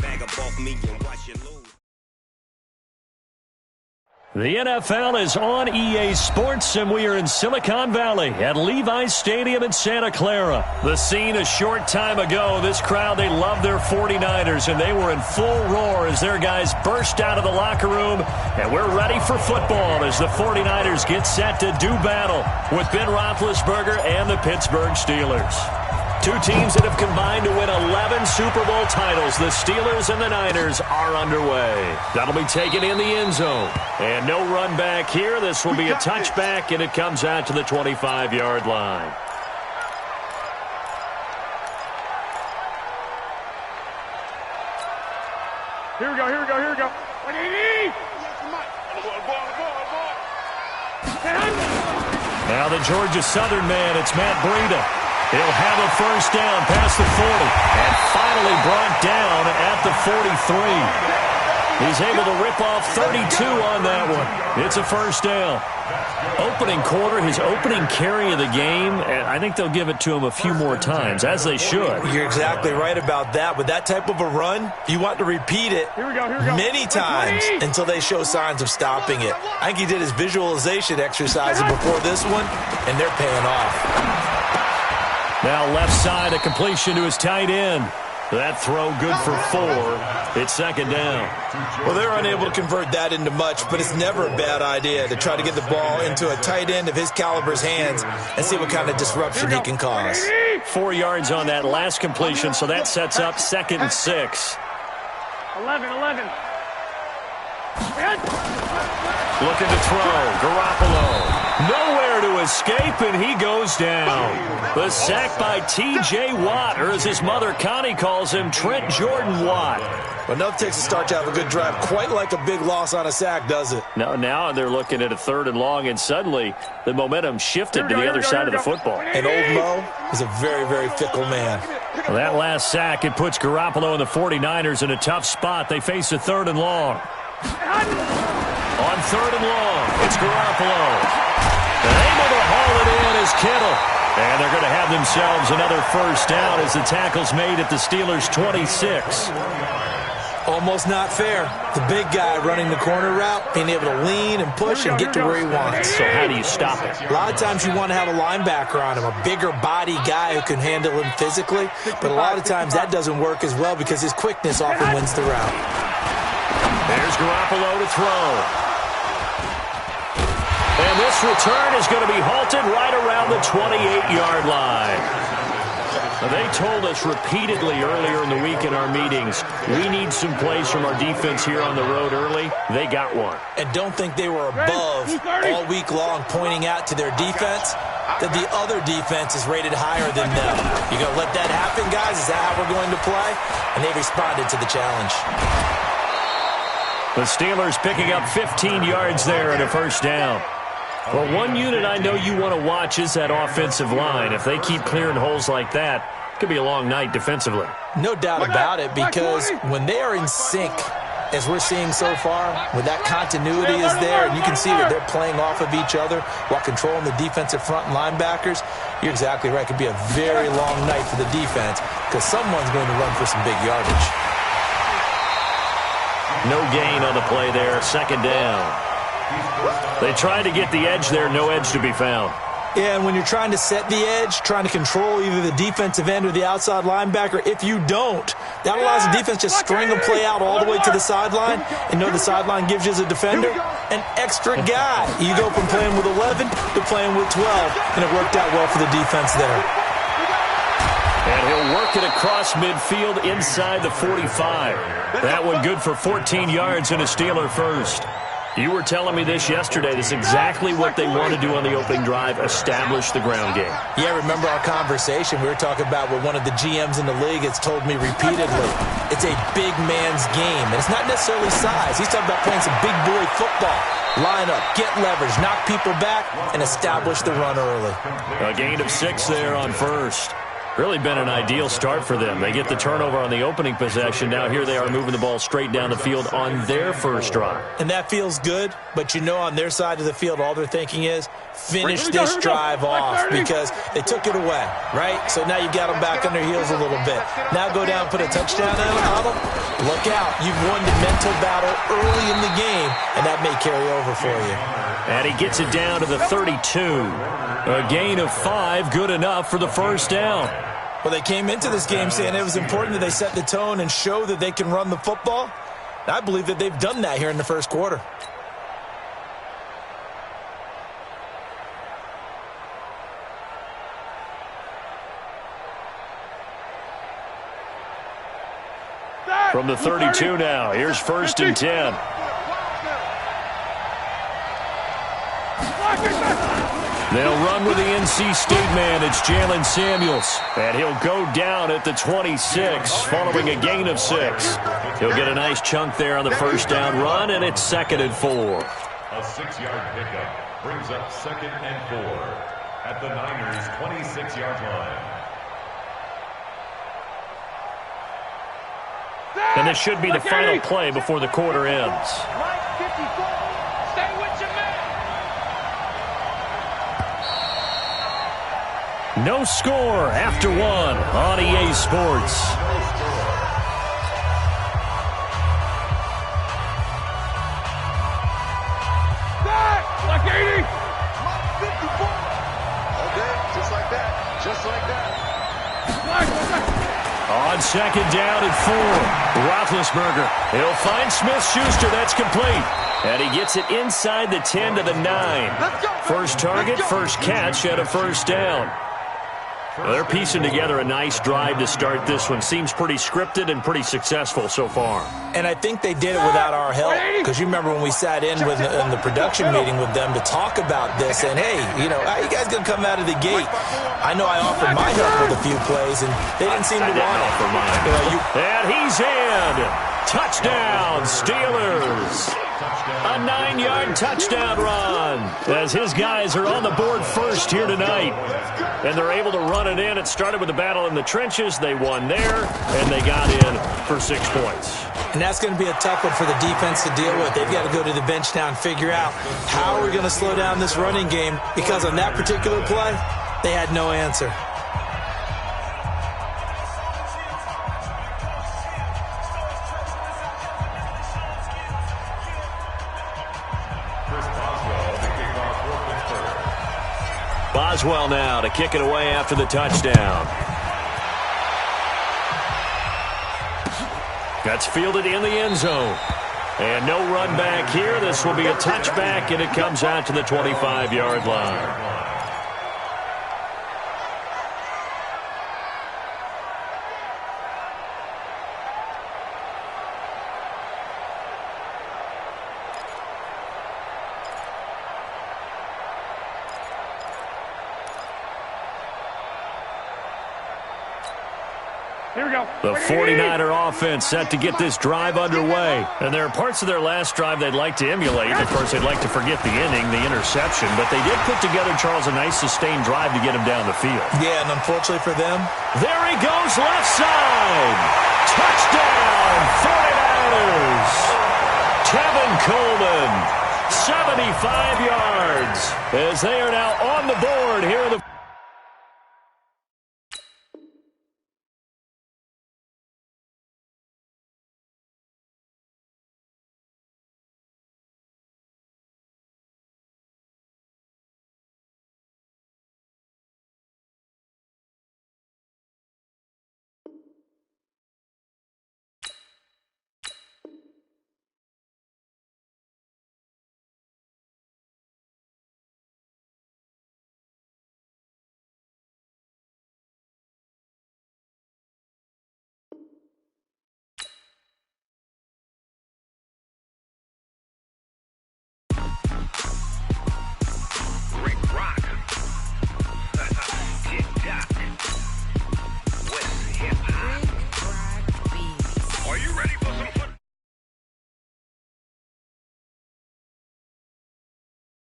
Bag up off me and watch you lose. The NFL is on EA Sports, and we are in Silicon Valley at Levi's Stadium in Santa Clara. The scene a short time ago, this crowd, they love their 49ers, and they were in full roar as their guys burst out of the locker room, and we're ready for football as the 49ers get set to do battle with Ben Roethlisberger and the Pittsburgh Steelers. Two teams that have combined to win 11 Super Bowl titles. The Steelers and the Niners are underway. That'll be taken in the end zone. And no run back here. This will be a touchback, and it comes out to the 25-yard line. Here we go, here we go, here we go. Now the Georgia Southern man, it's Matt Breida. He'll have a first down past the 40 and finally brought down at the 43. He's able to rip off 32 on that one. It's a first down. Opening quarter, his opening carry of the game, and I think they'll give it to him a few more times, as they should. You're exactly right about that. With that type of a run, you want to repeat it many times until they show signs of stopping it. I think he did his visualization exercises before this one, and they're paying off. Now left side, a completion to his tight end. That throw good for 4. It's second down. Well, they're unable to convert that into much, but it's never a bad idea to try to get the ball into a tight end of his caliber's hands and see what kind of disruption he can cause. 4 yards on that last completion, so that sets up 2nd and 6. 11. Looking to throw. Garoppolo. Nowhere to escape, and he goes down. The sack by T.J. Watt, or as his mother Connie calls him, Trent Jordan Watt. Well, enough takes a start to have a good drive. Quite like a big loss on a sack, does it? No, now they're looking at a 3rd and long, and suddenly the momentum shifted to the other side of the football. And old Mo is a very, very fickle man. Well, that last sack, it puts Garoppolo and the 49ers in a tough spot. They face a 3rd and long. On 3rd and long, it's Garoppolo. Able to haul it in is Kittle. And they're going to have themselves another first down as the tackle's made at the Steelers' 26. Almost not fair. The big guy running the corner route, being able to lean and push and get to where he wants. So how do you stop it? A lot of times you want to have a linebacker on him, a bigger body guy who can handle him physically. But a lot of times that doesn't work as well because his quickness often wins the route. There's Garoppolo to throw. And this return is going to be halted right around the 28-yard line. They told us repeatedly earlier in the week in our meetings, we need some plays from our defense here on the road early. They got one. And don't think they were above all week long pointing out to their defense that the other defense is rated higher than them. You going to let that happen, guys? Is that how we're going to play? And they responded to the challenge. The Steelers picking up 15 yards there and a first down. Well, one unit I know you want to watch is that offensive line. If they keep clearing holes like that, it could be a long night defensively. No doubt about it, because when they are in sync, as we're seeing so far, when that continuity is there, and you can see that they're playing off of each other while controlling the defensive front and linebackers, you're exactly right. It could be a very long night for the defense because someone's going to run for some big yardage. No gain on the play there, second down. They tried to get the edge there, no edge to be found. Yeah, and when you're trying to set the edge, trying to control either the defensive end or the outside linebacker, if you don't, that allows the defense to just string a play out all the way to the sideline, and know the sideline gives you as a defender an extra guy. You go from playing with 11 to playing with 12, and it worked out well for the defense there. And he'll work it across midfield inside the 45. That one good for 14 yards and a Steeler first. You were telling me this yesterday. This is exactly what they want to do on the opening drive, establish the ground game. Yeah, remember our conversation? We were talking about what one of the GMs in the league has told me repeatedly. It's a big man's game, and it's not necessarily size. He's talking about playing some big boy football. Line up, get leverage, knock people back, and establish the run early. A gain of 6 there on first. Really been an ideal start for them. They get the turnover on the opening possession. Now here they are moving the ball straight down the field on their first drive. And that feels good, but you know on their side of the field all they're thinking is finish this drive off because they took it away, right? So now you've got them back on their heels a little bit. Now go down, put a touchdown on them. Look out. You've won the mental battle early in the game, and that may carry over for you. And he gets it down to the 32. A gain of 5, good enough for the first down. Well, they came into this game saying it was important that they set the tone and show that they can run the football. I believe that they've done that here in the first quarter. From the 32 now, here's 1st and 10. They'll run with the NC State man. It's Jalen Samuels. And he'll go down at the 26 following a gain of 6. He'll get a nice chunk there on the first down run, and it's 2nd and 4. A 6-yard pickup brings up 2nd and 4 at the Niners' 26-yard line. And this should be the final play before the quarter ends. No score after 1 on EA Sports. Like 80. Okay, just like that. Just like that. On 2nd down and 4. Roethlisberger. He'll find Smith-Schuster. That's complete. And he gets it inside the 10 to the 9. First target, first catch, and a first down. Well, they're piecing together a nice drive to start this one. Seems pretty scripted and pretty successful so far. And I think they did it without our help, because you remember when we sat in the production meeting with them to talk about this, and hey, you know, how you guys going to come out of the gate? I know I offered my help with a few plays, and they didn't seem to want it. And he's in. Touchdown, Steelers. A 9-yard touchdown run as his guys are on the board first here tonight. And they're able to run it in. It started with a battle in the trenches. They won there, and they got in for 6 points. And that's going to be a tough one for the defense to deal with. They've got to go to the bench now and figure out how we're going to slow down this running game, because on that particular play, they had no answer. Boswell now to kick it away after the touchdown. That's fielded in the end zone. And no run back here. This will be a touchback, and it comes out to the 25-yard line. Here we go. The 49er offense set to get this drive underway. And there are parts of their last drive they'd like to emulate. Of course, they'd like to forget the inning, the interception. But they did put together, Charles, a nice sustained drive to get him down the field. Yeah, and unfortunately for them, there he goes left side. Touchdown, 49ers. Tevin Coleman, 75 yards, as they are now on the board here in the